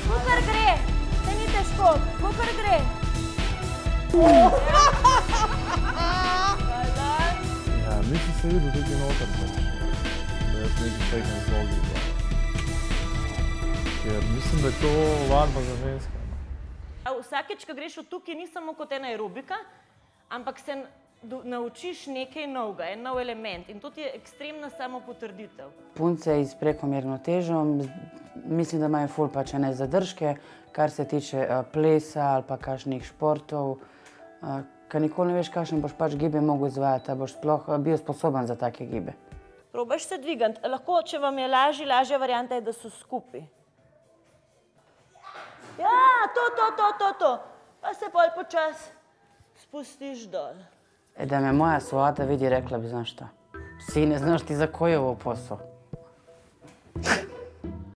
Kukar gre, se ni težko, kukar gre. Ja, nisem se videl tukaj noter, da jaz nekaj tekam z nogi. Ker mislim, da je to vadba za ženske. Vsakeč, ko greš od tukaj, ni samo kot ena aerobika, ampak se naučiš nekaj novega, en nov element in to ti je ekstremna samopotrditev. Punce s prekomerno težo, mislim, da imajo ful pač ene zadržke, kar se tiče plesa ali pa kakšnih športov, ker nikoli ne veš, kakšne boš pač gibe mogel izvajati, da boš sploh bil sposoben za take gibe. Probaš se dvigant. Lahko, če vam je lažja varianta je, da so skupaj. Ja, to. Pa se pol počas spustiš dol. Da me moja svata vidi, rekla bi, znaš šta, sine, znaš ti za koji je ovo posao?